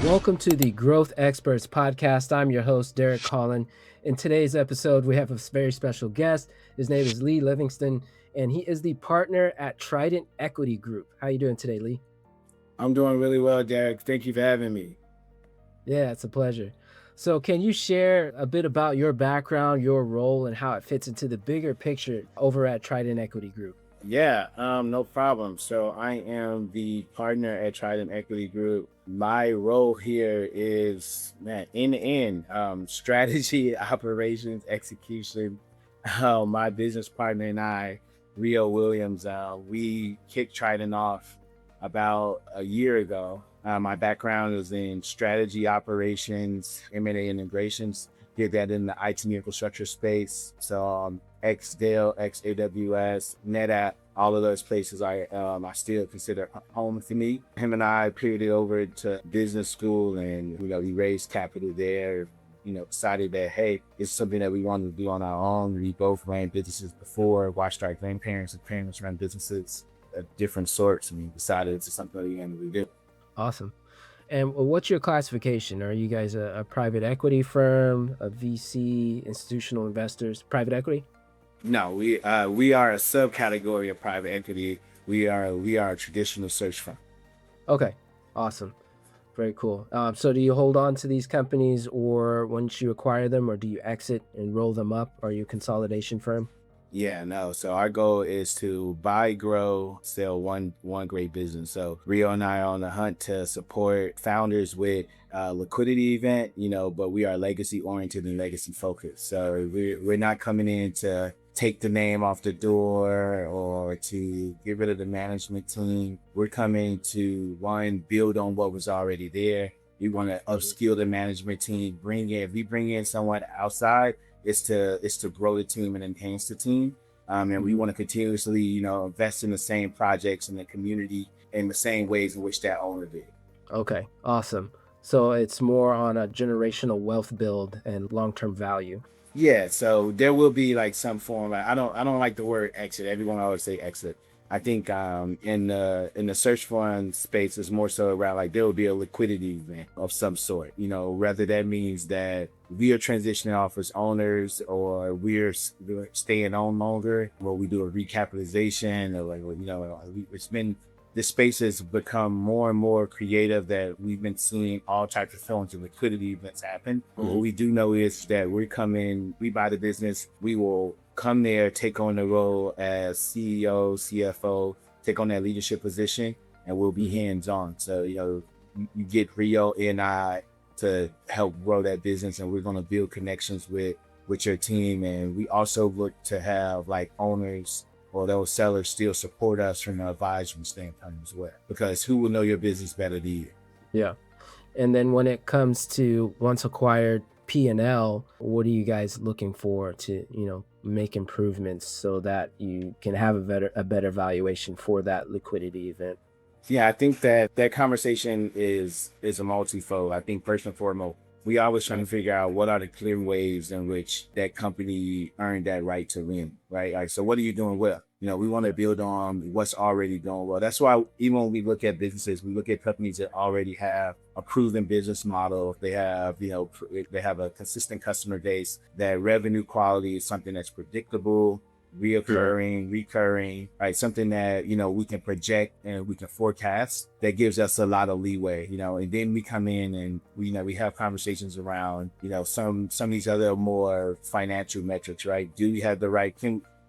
Welcome to the Growth Xperts Podcast. I'm your host, Derek Colin. In today's episode, we have a very special guest. His name is Lee Livingston, and he is the partner at Trident Equity Group. How are you doing today, Lee? I'm doing really well, Derek. Thank you for having me. Yeah, it's a pleasure. So can you share a bit about your background, your role, and how it fits into the bigger picture over at Trident Equity Group? Yeah, no problem. So I am the partner at Trident Equity Group. My role here is, end-to-end strategy, operations, execution. My business partner and I, Rio Williams, we kicked Trident off about a year ago. My background is in strategy, operations, M&A integrations. Did that in the IT infrastructure space. So ex-Dell, ex-AWS, NetApp, all of those places I still consider home to me. Him and I pivoted over to business school, and we raised capital there. Decided that, hey, it's something that we wanted to do on our own. We both ran businesses before, watched our grandparents and parents run businesses of different sorts, and we decided it's something that we wanted to do. Awesome. And what's your classification? Are you guys a private equity firm, a VC, institutional investors, private equity? No, we are a subcategory of private equity. We are a traditional search firm. Okay, awesome. Very cool. So do you hold on to these companies, or once you acquire them, or do you exit and roll them up? Are you a consolidation firm? Yeah, no. So our goal is to buy, grow, sell one great business. So Rio and I are on the hunt to support founders with liquidity event, but we are legacy oriented and legacy focused. So we're not coming in to take the name off the door or to get rid of the management team. We're coming to, one, build on what was already there. We want to upskill the management team, if we bring in someone outside, it's to grow the team and enhance the team. And we want to continuously, invest in the same projects in the community in the same ways in which that owner did. Okay, awesome. So it's more on a generational wealth build and long-term value. Yeah, so there will be like some form. I don't like the word exit. Everyone always say exit. I think in the search fund space is more so around like there will be a liquidity event of some sort. Whether that means that we are transitioning off as owners or we're staying on longer, or we do a recapitalization, or the space has become more and more creative that we've been seeing all types of forms of liquidity events happen. Mm-hmm. What we do know is that we buy the business, we will come there, take on the role as CEO, CFO, take on that leadership position, and we'll be hands-on. So, you get Rio and I to help grow that business, and we're going to build connections with your team. And we also look to have like owners or those sellers still support us from an advisory standpoint as well, because who will know your business better than you? Yeah. And then when it comes to once acquired P&L, what are you guys looking for to, make improvements so that you can have a better valuation for that liquidity event? Yeah, I think that conversation is a multifold. I think first and foremost, we always trying to figure out what are the clear ways in which that company earned that right to win, right? Like, so what are you doing well? We want to build on what's already going well. That's why even when we look at businesses, we look at companies that already have a proven business model. They have, they have a consistent customer base. That revenue quality is something that's predictable, recurring, right? Something that, we can project and we can forecast. That gives us a lot of leeway, and then we come in and we have conversations around, some of these other more financial metrics, right? Do we have the right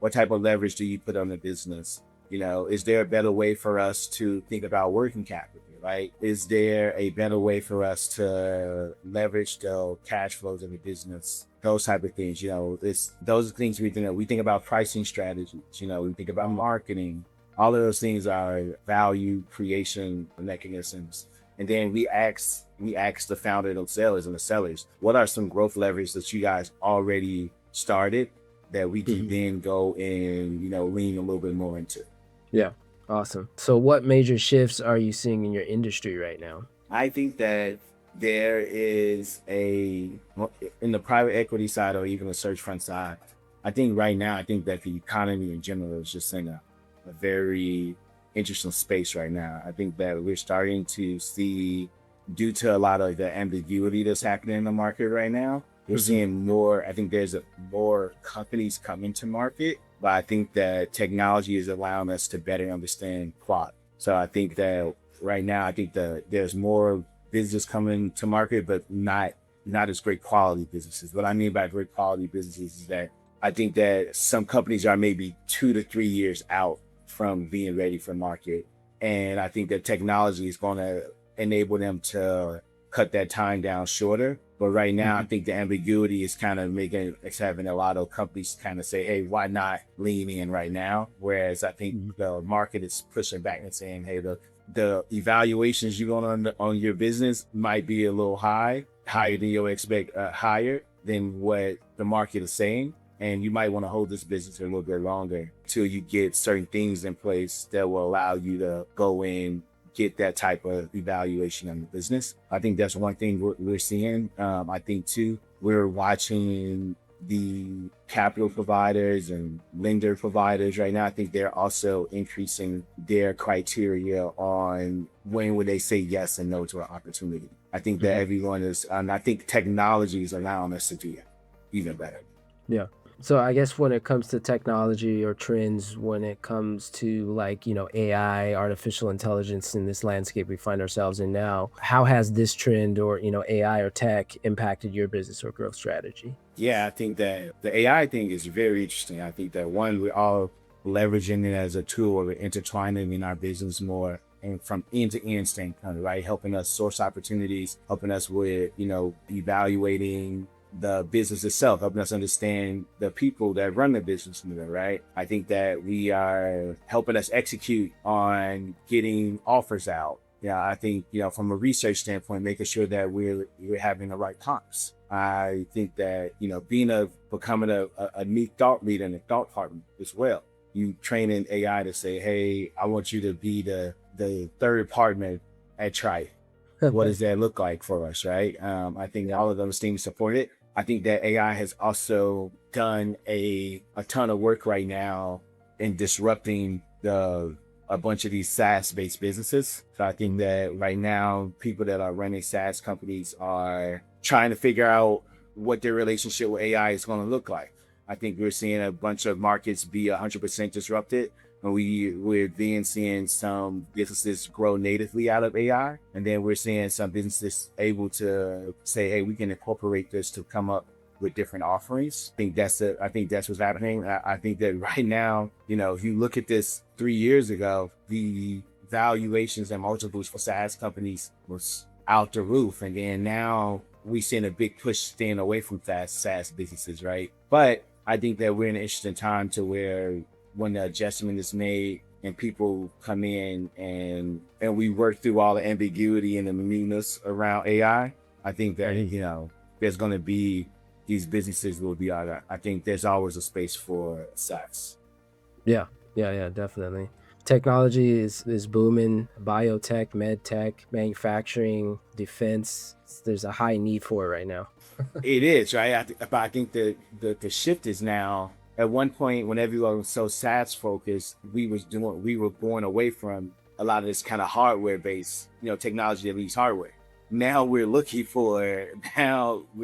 what type of leverage do you put on the business? Is there a better way for us to think about working capital, right? Is there a better way for us to leverage the cash flows of the business? Those type of things, those are things we think about pricing strategies, we think about marketing. All of those things are value creation mechanisms. And then we ask the founder, the sellers, what are some growth levers that you guys already started that we can then go and, lean a little bit more into? Yeah. Awesome. So what major shifts are you seeing in your industry right now? I think that there is in the private equity side or even the search fund side, I think right now, I think that the economy in general is just in a very interesting space right now. I think that we're starting to see due to a lot of the ambiguity that's happening in the market right now, we're seeing more. I think there's more companies coming to market, but I think that technology is allowing us to better understand quality. So I think that right now, I think that there's more business coming to market, but not as great quality businesses. What I mean by great quality businesses is that I think that some companies are maybe 2 to 3 years out from being ready for market. And I think that technology is going to enable them to cut that time down shorter. But right now, I think the ambiguity is kind of it's having a lot of companies kind of say, hey, why not lean in right now? Whereas I think the market is pushing back and saying, hey, the evaluations you're going on your business might be a little higher than you expect, higher than what the market is saying. And you might want to hold this business a little bit longer till you get certain things in place that will allow you to go in, get that type of evaluation on the business. I think that's one thing we're seeing. I think too, we're watching the capital providers and lender providers right now. I think they're also increasing their criteria on when would they say yes and no to an opportunity. I think that everyone is, and I think technology is allowing us to do that even better. Yeah. So I guess when it comes to technology or trends, when it comes to like, AI, artificial intelligence in this landscape we find ourselves in now, how has this trend or, AI or tech impacted your business or growth strategy? Yeah, I think that the AI thing is very interesting. I think that one, we're all leveraging it as a tool or intertwining in our business more and from end to end standpoint, right? Helping us source opportunities, helping us with, evaluating the business itself, helping us understand the people that run the business, right? I think that we are helping us execute on getting offers out. Yeah, I think, from a research standpoint, making sure that we're having the right comps. I think that, becoming a neat thought leader and a thought partner as well. You training AI to say, hey, I want you to be the third partner at Trident. What does that look like for us, right? I think all of those things support it. I think that AI has also done a ton of work right now in disrupting a bunch of these SaaS-based businesses. So I think that right now, people that are running SaaS companies are trying to figure out what their relationship with AI is going to look like. I think we're seeing a bunch of markets be 100% disrupted. And we're then seeing some businesses grow natively out of AI. And then we're seeing some businesses able to say, hey, we can incorporate this to come up with different offerings. I think that's what's happening. I think that right now, if you look at this 3 years ago, the valuations and multiples for SaaS companies was out the roof. And then now we're seeing a big push staying away from SaaS businesses, right? But I think that we're in an interesting time to where when the adjustment is made and people come in and we work through all the ambiguity and the minuteness around AI, I think that, there's going to be, these businesses will be out there. I think there's always a space for SaaS. Yeah, definitely. Technology is booming. Biotech, med tech, manufacturing, defense. There's a high need for it right now. It is, right? But I think the shift is now. At one point, when everyone was so SaaS focused, we were going away from a lot of this kind of hardware based, technology that leaves hardware. Now we're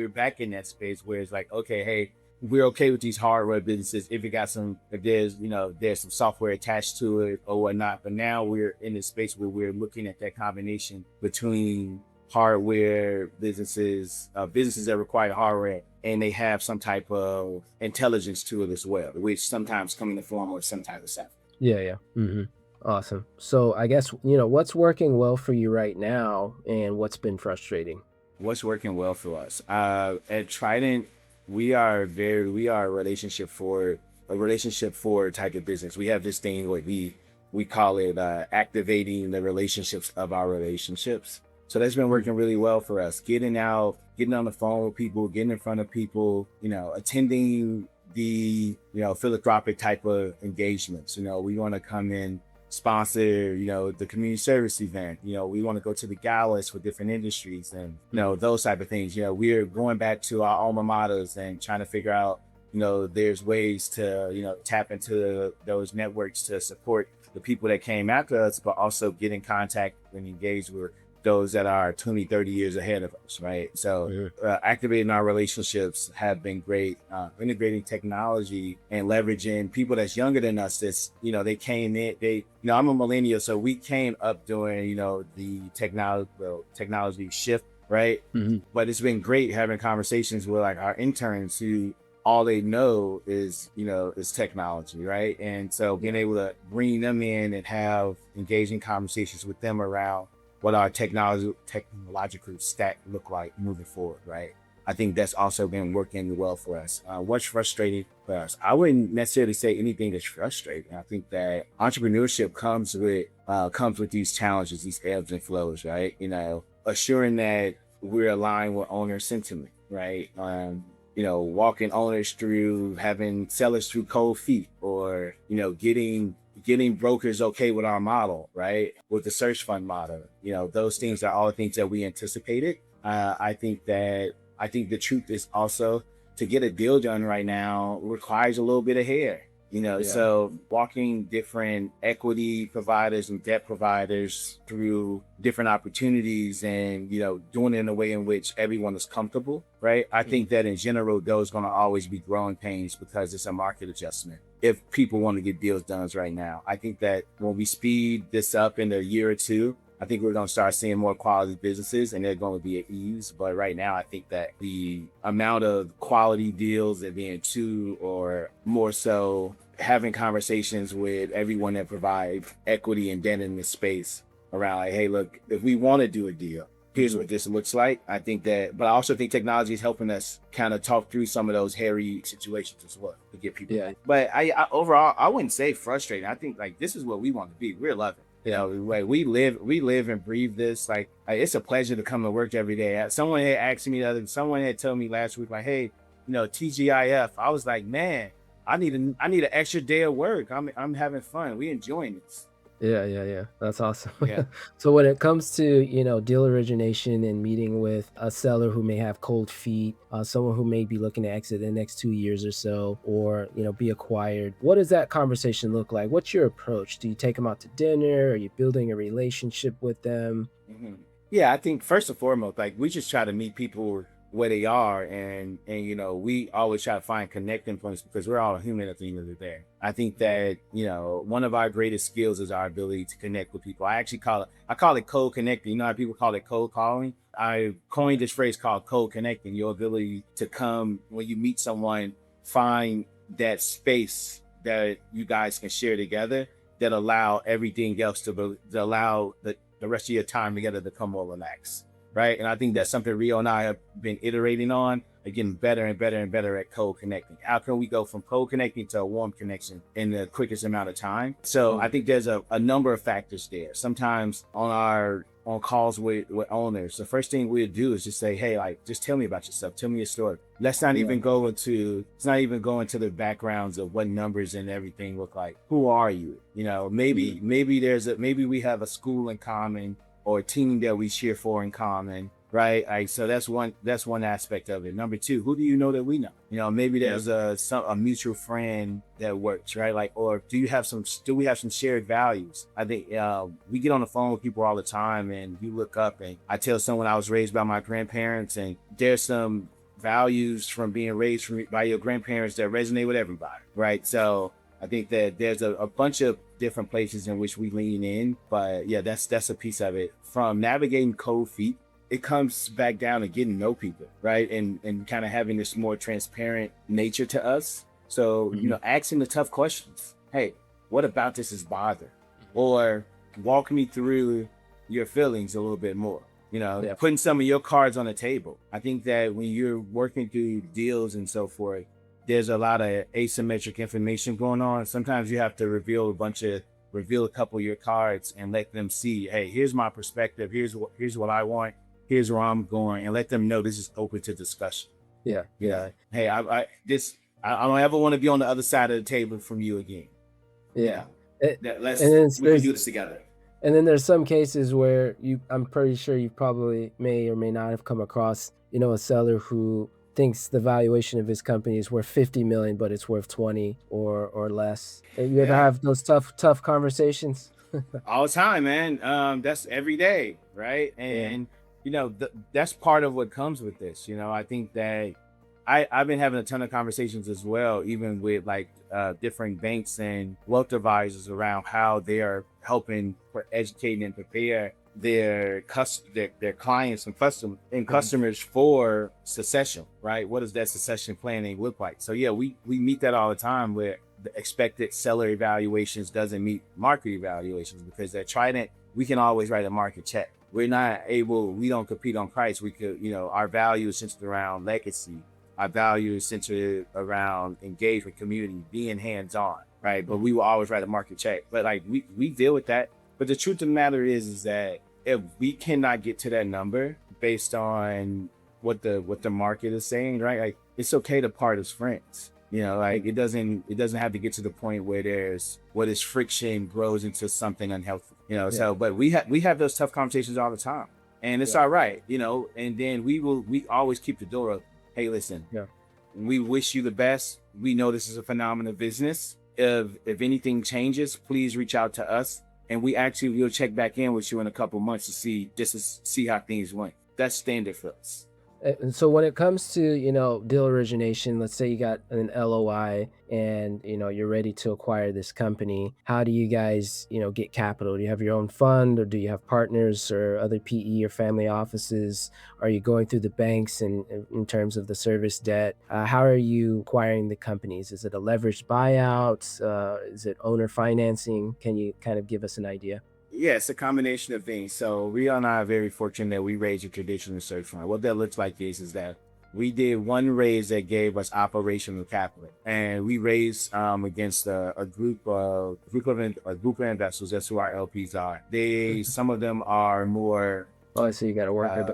back in that space where it's like, okay, hey, we're okay with these hardware businesses if there's some software attached to it or whatnot. But now we're in this space where we're looking at that combination between hardware businesses that require hardware, and they have some type of intelligence to it as well, which sometimes come in the form of some type of software. Yeah. Mm-hmm. Awesome. So I guess, what's working well for you right now and what's been frustrating? What's working well for us? At Trident, we are a relationship forward type of business. We have this thing where we call it activating the relationships of our relationships. So that's been working really well for us. Getting on the phone with people, getting in front of people, attending the, philanthropic type of engagements. We want to come in, sponsor, the community service event. We want to go to the galas for different industries and, those type of things. We're going back to our alma maters and trying to figure out, there's ways to, tap into those networks to support the people that came after us, but also get in contact and engage with those that are 20, 30 years ahead of us, right? So activating our relationships have been great. Integrating technology and leveraging people that's younger than us. That's, they came in, I'm a millennial, so we came up during, the technology shift, right? But it's been great having conversations with like our interns who all they know is technology, right? And so being able to bring them in and have engaging conversations with them around what our technological stack look like moving forward, right? I think that's also been working well for us. What's frustrating for us? I wouldn't necessarily say anything that's frustrating. I think that entrepreneurship comes with these challenges, these ebbs and flows, right? Assuring that we're aligned with owner sentiment, right? Walking owners through having sellers through cold feet, or, getting brokers okay with our model, right? With the search fund model, those things are all the things that we anticipated. I think the truth is also to get a deal done right now requires a little bit of hair. So walking different equity providers and debt providers through different opportunities and, doing it in a way in which everyone is comfortable, right? I think that in general, those going to always be growing pains because it's a market adjustment. If people want to get deals done right now, I think that when we speed this up in a year or two, I think we're going to start seeing more quality businesses and they're going to be at ease. But right now, I think that the amount of quality deals that being two or more so having conversations with everyone that provides equity and debt in this space around like, hey, look, if we want to do a deal, here's what this looks like. I think that, but I also think technology is helping us kind of talk through some of those hairy situations as well to get people. Yeah. But I overall, I wouldn't say frustrating. I think like this is what we want to be. We're loving. We live and breathe this. Like it's a pleasure to come to work every day. Someone had told me last week, like, hey, TGIF. I was like, man, I need an extra day of work. I'm having fun. We enjoying this. Yeah. That's awesome. Yeah. So when it comes to, deal origination and meeting with a seller who may have cold feet, someone who may be looking to exit in the next 2 years or so, or, be acquired, what does that conversation look like? What's your approach? Do you take them out to dinner? Are you building a relationship with them? Yeah, I think first and foremost, like we just try to meet people where they are, and we always try to find connecting points because we're all human at the end of the day. I think that one of our greatest skills is our ability to connect with people. I call it cold connecting. How people call it cold calling. I coined this phrase called cold connecting. Your ability to come when you meet someone, find that space that you guys can share together that allow everything else to allow the rest of your time together to come more relaxed. Right. And I think that's something Rio and I have been iterating on, getting better and better and better at cold connecting. How can we go from cold connecting to a warm connection in the quickest amount of time? So I think there's a number of factors there. Sometimes on calls with owners, the first thing we'll do is just say, hey, like, just tell me about yourself. Tell me your story. Let's not even go into the backgrounds of what numbers and everything look like. Who are you? Maybe we have a school in common, or a team that we cheer for in common, right? Like, so that's one aspect of it. Number two, who do you know that we know? Maybe there's a mutual friend that works, right? Like, or do we have some shared values? I think we get on the phone with people all the time, and you look up, and I tell someone I was raised by my grandparents, and there's some values from being raised by your grandparents that resonate with everybody, right? So I think that there's a bunch of different places in which we lean in, but yeah, that's a piece of it. From navigating cold feet, it comes back down to getting to know people, right? And kind of having this more transparent nature to us. So, asking the tough questions. Hey, what about this is bother? Or walk me through your feelings a little bit more. Putting some of your cards on the table. I think that when you're working through deals and so forth, there's a lot of asymmetric information going on. Sometimes you have to reveal a couple of your cards and let them see, hey, here's my perspective. Here's what I want. Here's where I'm going, and let them know this is open to discussion. Yeah. Hey, I don't ever want to be on the other side of the table from you again. Yeah. We can do this together. And then there's some cases where I'm pretty sure you probably may or may not have come across, a seller who thinks the valuation of his company is worth 50 million, but it's worth 20 or less. You ever have those tough conversations? All the time, man. That's every day. right? Yeah. And that's part of what comes with this. I think that I've been having a ton of conversations as well, even with like different banks and wealth advisors around how they are helping for educating and prepare their clients and customers for succession, right? What does that succession planning look like? So yeah, we meet that all the time, where the expected seller evaluations doesn't meet market evaluations, because at Trident we can always write a market check. We don't compete on price. We could, our value is centered around legacy. Our value is centered around engagement, community, being hands-on, right? But we will always write a market check. But like we deal with that. But the truth of the matter is that if we cannot get to that number based on what the market is saying, right? Like, it's okay to part as friends. Like, it doesn't have to get to the point where this friction grows into something unhealthy. So but we have those tough conversations all the time. And it's all right, and then we always keep the door open. Hey, listen, we wish you the best. We know this is a phenomenal business. If anything changes, please reach out to us. And we'll check back in with you in a couple months to see how things went. That's standard for us. And so when it comes to, deal origination, let's say you got an LOI and, you're ready to acquire this company. How do you guys, get capital? Do you have your own fund, or do you have partners or other PE or family offices? Are you going through the banks in terms of the service debt? How are you acquiring the companies? Is it a leveraged buyout? Is it owner financing? Can you kind of give us an idea? Yeah, it's a combination of things. So Rio and I are very fortunate that we raised a traditional search fund. What that looks like is that we did one raise that gave us operational capital, and we raised against a group of investors. That's who our LPs are. Some of them are more. Oh, so you got to work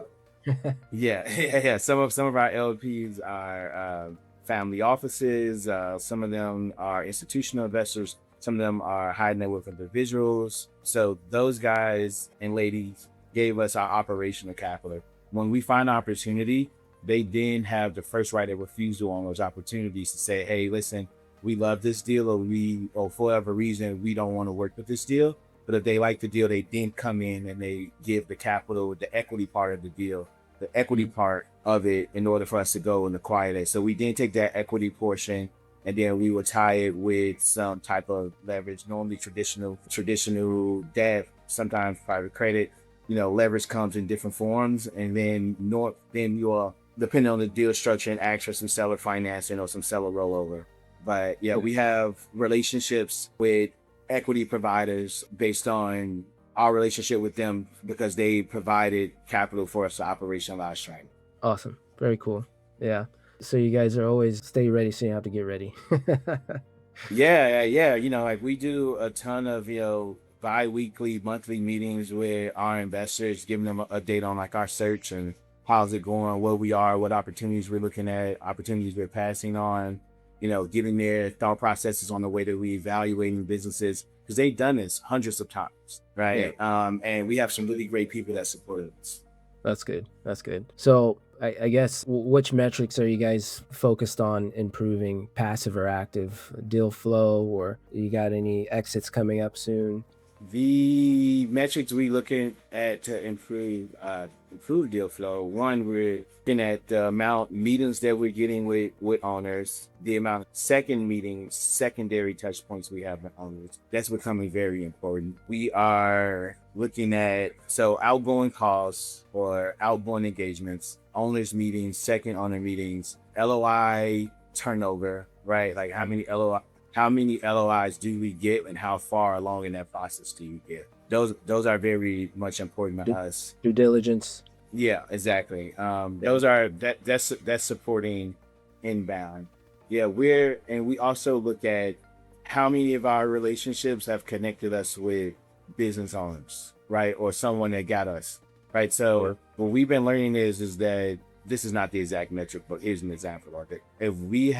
it. Yeah. Some of our LPs are family offices. Some of them are institutional investors. Some of them are high net worth individuals. So those guys and ladies gave us our operational capital. When we find opportunity, they then have the first right of refusal on those opportunities to say, hey, listen, we love this deal, or for whatever reason, we don't want to work with this deal. But if they like the deal, they then come in and they give the capital, the equity part of the deal, the equity part of it, in order for us to go and acquire that. So we then take that equity portion, and then we will tie it with some type of leverage, normally traditional debt, sometimes private credit. Leverage comes in different forms, and then you're, depending on the deal structure, and ask for some seller financing or some seller rollover. But yeah, we have relationships with equity providers based on our relationship with them, because they provided capital for us to operationalize Trident. Awesome. Very cool. Yeah. So you guys are always stay ready, so you have to get ready. Yeah. Like, we do a ton of, bi-weekly, monthly meetings with our investors, giving them an update on like our search and how's it going, where we are, what opportunities we're looking at, opportunities we're passing on, getting their thought processes on the way that we evaluating businesses, because they've done this hundreds of times, right? Yeah. And we have some really great people that support us. That's good. So I guess which metrics are you guys focused on improving, passive or active, deal flow, or you got any exits coming up soon? The metrics we looking at to improve deal flow. One, we're looking at the amount meetings that we're getting with owners, the amount of secondary touch points we have with owners. That's becoming very important. We are looking at outgoing calls or outgoing engagements, owners meetings, second owner meetings, LOI turnover, right? Like, how many LOIs do we get, and how far along in that process do you get? Those are very much important to us. Due diligence. Yeah, exactly. That's supporting inbound. Yeah, we also look at how many of our relationships have connected us with business owners, right? Or someone that got us, right? So what we've been learning is that this is not the exact metric, but here's an example of it. If we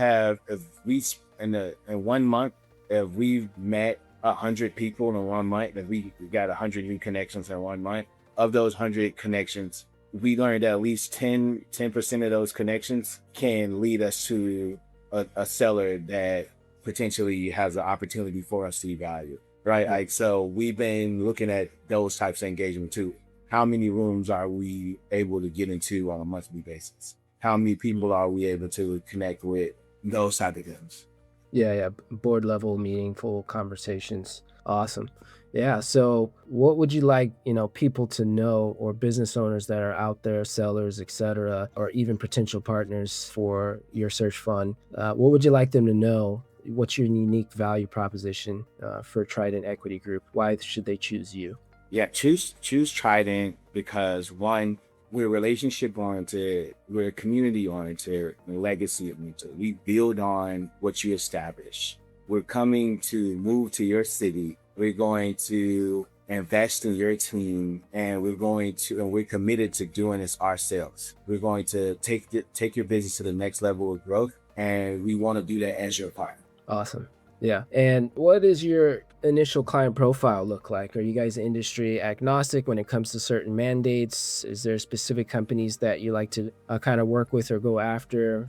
in 1 month, if we've met 100 people in 1 month, if we got 100 new connections in 1 month, of those 100 connections, we learned that at least 10% of those connections can lead us to a seller that potentially has an opportunity for us to evaluate, right? Like, so we've been looking at those types of engagement too. how many rooms are we able to get into on a monthly basis? How many people are we able to connect with? Those type of things. Yeah. Board level, meaningful conversations. Awesome. Yeah. So what would you like, people to know, or business owners that are out there, sellers, et cetera, or even potential partners for your search fund? What would you like them to know? What's your unique value proposition for Trident Equity Group? Why should they choose you? Yeah, choose Trident because one, we're relationship oriented, we're community oriented, and legacy oriented. We build on what you establish. We're coming to move to your city. We're going to invest in your team, and we're committed to doing this ourselves. We're going to take your business to the next level of growth, and we want to do that as your partner. Awesome. Yeah. And what does your initial client profile look like? Are you guys industry agnostic when it comes to certain mandates? Is there specific companies that you like to kind of work with or go after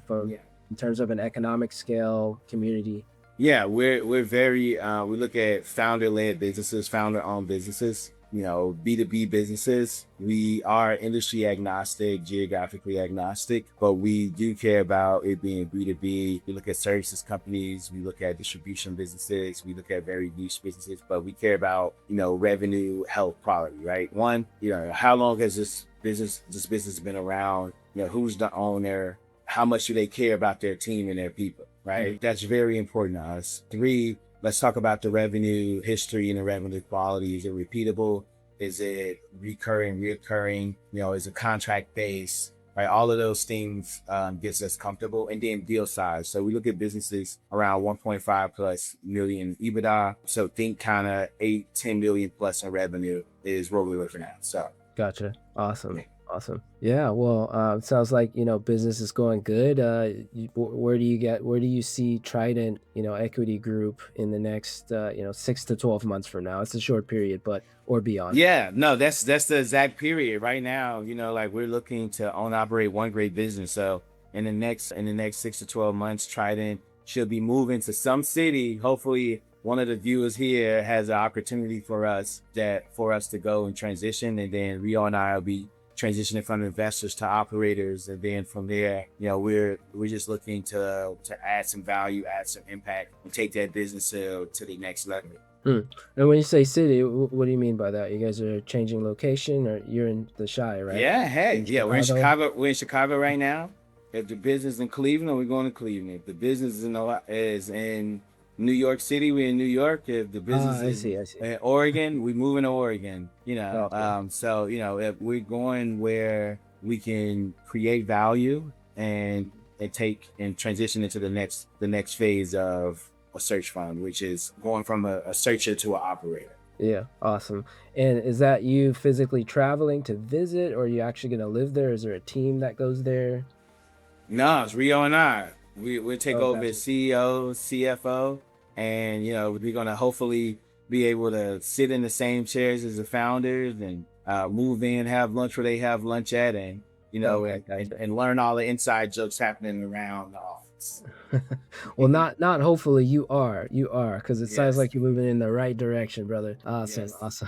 in terms of an economic scale, community? Yeah, we're very we look at founder-led businesses, founder-owned businesses, B2B businesses. We are industry agnostic, geographically agnostic, but we do care about it being B2B. We look at services companies, we look at distribution businesses, we look at very niche businesses, but we care about, revenue, health, quality, right? One, how long has this business been around? Who's the owner? How much do they care about their team and their people, right? That's very important to us. 3, let's talk about the revenue history and the revenue quality. Is it repeatable? Is it reoccurring? Is it contract based? Right? All of those things gets us comfortable. And then deal size. So we look at businesses around 1.5 plus million EBITDA. So think kind of 8-10 million plus in revenue is what we're looking at. So Gotcha. Awesome. Awesome. Yeah. Well, it sounds like, business is going good. Where do you see Trident, Equity Group in the next, 6 to 12 months from now? It's a short period, or beyond. Yeah, no, that's the exact period right now. Like we're looking to own, operate one great business. So in the next 6 to 12 months, Trident should be moving to some city. Hopefully one of the viewers here has an opportunity for us to go and transition. And then Rio and I will be transitioning from investors to operators, and then from there, we're just looking to add some value, add some impact, and take that business to the next level. And when you say city, what do you mean by that? You guys are changing location, or you're in the Chi, right? Yeah, we're in Chicago. We're in Chicago right now. If the business is in Cleveland, we're going to Cleveland. If the business is in New York City, we're in New York. If the business is in Oregon, we move into Oregon. So if we're going where we can create value and transition into the next phase of a search fund, which is going from a searcher to an operator. Yeah, awesome. And is that you physically traveling to visit, or are you actually going to live there? Is there a team that goes there? No, it's Rio and I. We'll take over as CEO, CFO, and we're gonna hopefully be able to sit in the same chairs as the founders and move in, have lunch where they have lunch at, and and learn all the inside jokes happening around the office. Well, not hopefully, you are, because it sounds like you're moving in the right direction, brother. Awesome. Yes. Awesome.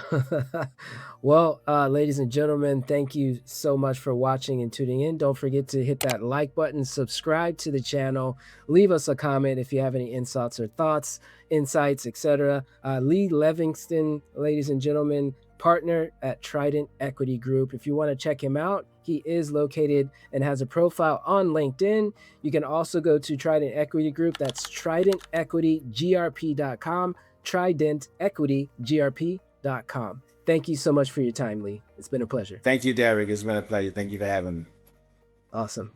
Well, ladies and gentlemen, thank you so much for watching and tuning in. Don't forget to hit that like button, subscribe to the channel, leave us a comment if you have any insights or thoughts, insights, etc. Lee Livingston, ladies and gentlemen, partner at Trident Equity Group. If you want to check him out, he is located and has a profile on LinkedIn. You can also go to Trident Equity Group. That's tridentequitygrp.com, tridentequitygrp.com. Thank you so much for your time, Lee. It's been a pleasure. Thank you, Derek. It's been a pleasure. Thank you for having me. Awesome.